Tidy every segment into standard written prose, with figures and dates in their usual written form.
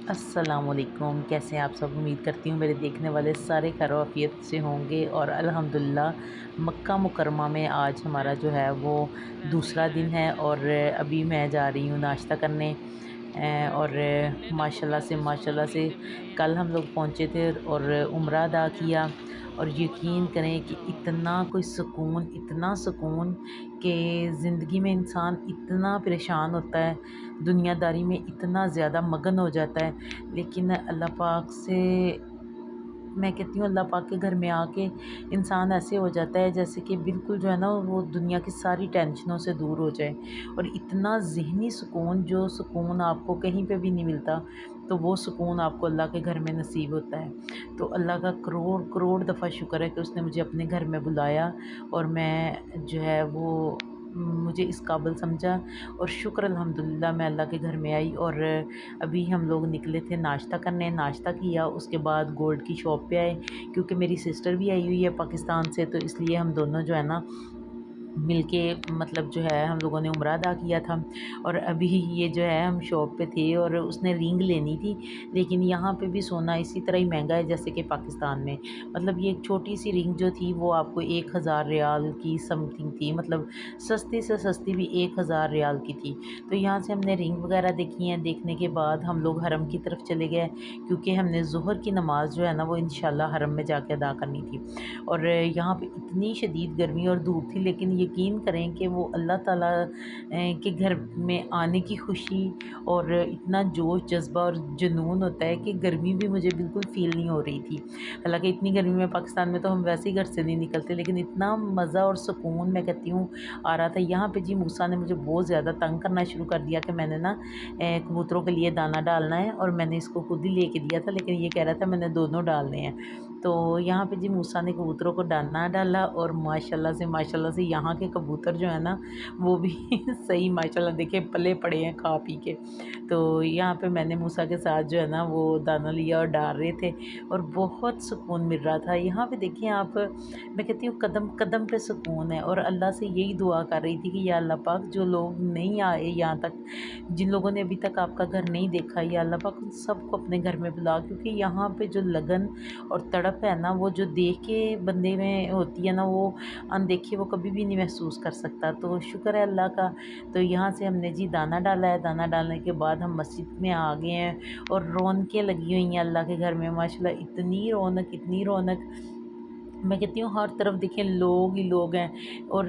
السلام علیکم، کیسے ہیں آپ سب؟ امید کرتی ہوں میرے دیکھنے والے سارے خیر و عافیت سے ہوں گے، اور الحمدللہ مکہ مکرمہ میں آج ہمارا جو ہے وہ دوسرا دن ہے، اور ابھی میں جا رہی ہوں ناشتہ کرنے۔ اور ماشاءاللہ سے کل ہم لوگ پہنچے تھے اور عمرہ ادا کیا، اور یقین کریں کہ اتنا سکون کہ زندگی میں انسان اتنا پریشان ہوتا ہے، دنیا داری میں اتنا زیادہ مگن ہو جاتا ہے، لیکن اللہ پاک سے میں کہتی ہوں اللہ پاک کے گھر میں آ کے انسان ایسے ہو جاتا ہے جیسے کہ بالکل جو ہے نا وہ دنیا کی ساری ٹینشنوں سے دور ہو جائے، اور اتنا ذہنی سکون، جو سکون آپ کو کہیں پہ بھی نہیں ملتا، تو وہ سکون آپ کو اللہ کے گھر میں نصیب ہوتا ہے۔ تو اللہ کا کروڑ کروڑ دفعہ شکر ہے کہ اس نے مجھے اپنے گھر میں بلایا، اور میں جو ہے وہ مجھے اس قابل سمجھا، اور شکر الحمدللہ میں اللہ کے گھر میں آئی۔ اور ابھی ہم لوگ نکلے تھے ناشتہ کرنے، ناشتہ کیا، اس کے بعد گولڈ کی شاپ پہ آئے، کیونکہ میری سسٹر بھی آئی ہوئی ہے پاکستان سے، تو اس لیے ہم دونوں جو ہے نا مل کے مطلب جو ہے ہم لوگوں نے عمرہ ادا کیا تھا۔ اور ابھی یہ جو ہے ہم شاپ پہ تھے، اور اس نے رینگ لینی تھی، لیکن یہاں پہ بھی سونا اسی طرح ہی مہنگا ہے جیسے کہ پاکستان میں۔ مطلب یہ ایک چھوٹی سی رینگ جو تھی وہ آپ کو 1000 ریال کی سم تھنگ تھی، مطلب سستی سے سستی بھی 1000 ریال کی تھی۔ تو یہاں سے ہم نے رینگ وغیرہ دیکھی ہیں، دیکھنے کے بعد ہم لوگ حرم کی طرف چلے گئے، کیونکہ ہم نے ظہر کی نماز جو ہے نا وہ انشاءاللہ حرم میں جا کے ادا کرنی تھی۔ اور یہاں پہ اتنی شدید گرمی اور دھوپ تھی، لیکن یقین کریں کہ وہ اللہ تعالیٰ کے گھر میں آنے کی خوشی اور اتنا جوش جذبہ اور جنون ہوتا ہے کہ گرمی بھی مجھے بالکل فیل نہیں ہو رہی تھی۔ حالانکہ اتنی گرمی میں پاکستان میں تو ہم ویسے ہی گھر سے نہیں نکلتے، لیکن اتنا مزہ اور سکون میں کہتی ہوں آ رہا تھا یہاں پہ۔ جی موسیٰ نے مجھے بہت زیادہ تنگ کرنا شروع کر دیا کہ میں نے نا کبوتروں کے لیے دانہ ڈالنا ہے، اور میں نے اس کو خود ہی لے کے دیا تھا، لیکن یہ کہہ رہا تھا میں نے دونوں ڈالنے ہیں۔ تو یہاں پہ جی موسیٰ نے کبوتروں کو دانہ ڈالا، اور ماشاءاللہ سے یہاں کے کبوتر جو ہے نا وہ بھی صحیح ماشاءاللہ دیکھیں پلے پڑے ہیں کھا پی کے۔ تو یہاں پہ میں نے موسیٰ کے ساتھ جو ہے نا وہ دانہ لیا اور ڈال رہے تھے، اور بہت سکون مل رہا تھا یہاں پہ۔ دیکھیں آپ، میں کہتی ہوں قدم قدم پہ سکون ہے، اور اللہ سے یہی دعا کر رہی تھی کہ یا اللہ پاک جو لوگ نہیں آئے یہاں تک، جن لوگوں نے ابھی تک آپ کا گھر نہیں دیکھا، یا اللہ پاک ان سب کو اپنے گھر میں بلا، کیونکہ یہاں پہ جو لگن اور تڑپ ہے نا وہ جو دیکھ کے بندے میں ہوتی ہے نا، وہ اندیکھے وہ کبھی بھی نہیں محسوس کر سکتا۔ تو شکر ہے اللہ کا۔ تو یہاں سے ہم نے جی دانہ ڈالا ہے، دانہ ڈالنے کے بعد ہم مسجد میں آ گئے ہیں، اور رونقیں لگی ہوئی ہیں اللہ کے گھر میں ماشاءاللہ، اتنی رونق میں کہتی ہوں ہر طرف دیکھیں لوگ ہی لوگ ہیں، اور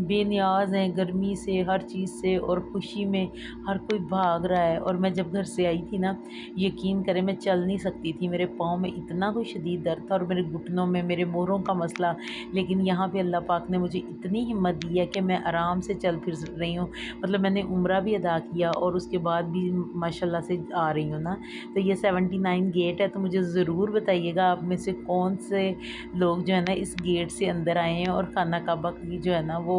بے نیاز ہیں گرمی سے، ہر چیز سے، اور خوشی میں ہر کوئی بھاگ رہا ہے۔ اور میں جب گھر سے آئی تھی نا، یقین کریں میں چل نہیں سکتی تھی، میرے پاؤں میں اتنا کوئی شدید درد تھا، اور میرے گھٹنوں میں میرے موروں کا مسئلہ، لیکن یہاں پہ اللہ پاک نے مجھے اتنی ہمت دی ہے کہ میں آرام سے چل پھر رہی ہوں۔ مطلب میں نے عمرہ بھی ادا کیا، اور اس کے بعد بھی ماشاءاللہ سے آ رہی ہوں نا۔ تو یہ 79 گیٹ ہے، تو مجھے ضرور بتائیے گا آپ میں سے کون سے لوگ جو ہے نا اس گیٹ سے اندر آئے ہیں، اور خانہ کعبہ کی جو ہے نا وہ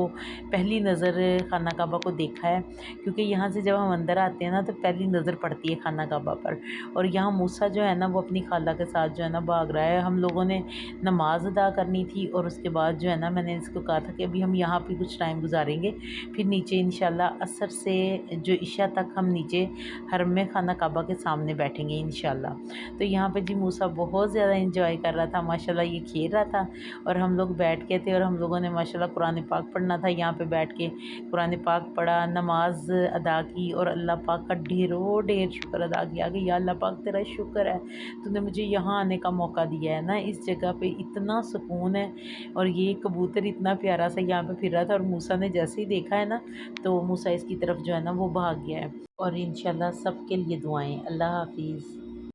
پہلی نظر خانہ کعبہ کو دیکھا ہے، کیونکہ یہاں سے جب ہم اندر آتے ہیں نا تو پہلی نظر پڑتی ہے خانہ کعبہ پر۔ اور یہاں موسیٰ جو ہے نا وہ اپنی خالہ کے ساتھ جو ہے نا بھاگ رہا ہے۔ ہم لوگوں نے نماز ادا کرنی تھی، اور اس کے بعد جو ہے نا میں نے اس کو کہا تھا کہ ابھی ہم یہاں پہ کچھ ٹائم گزاریں گے، پھر نیچے انشاءاللہ عصر سے جو عشاء تک ہم نیچے حرم میں خانہ کعبہ کے سامنے بیٹھیں گے انشاءاللہ۔ تو یہاں پہ جی موسیٰ بہت زیادہ انجوائے کر رہا تھا ماشاءاللہ، یہ کھیل رہا تھا، اور ہم لوگ بیٹھ کے تھے، اور ہم لوگوں نے ماشاءاللہ قرآن پاک پڑھنا تھا یہاں پہ بیٹھ کے، قرآن پاک پڑھا، نماز ادا کی، اور اللہ پاک کا ڈھیروں ڈھیر شکر ادا کیا کہ یا اللہ پاک تیرا شکر ہے تو نے مجھے یہاں آنے کا موقع دیا ہے نا، اس جگہ پہ اتنا سکون ہے۔ اور یہ کبوتر اتنا پیارا سا یہاں پہ پھر رہا تھا، اور موسیٰ نے جیسے ہی دیکھا ہے نا تو موسیٰ اس کی طرف جو ہے نا وہ بھاگ گیا ہے۔ اور انشاءاللہ سب کے لیے دعائیں۔ اللہ حافظ۔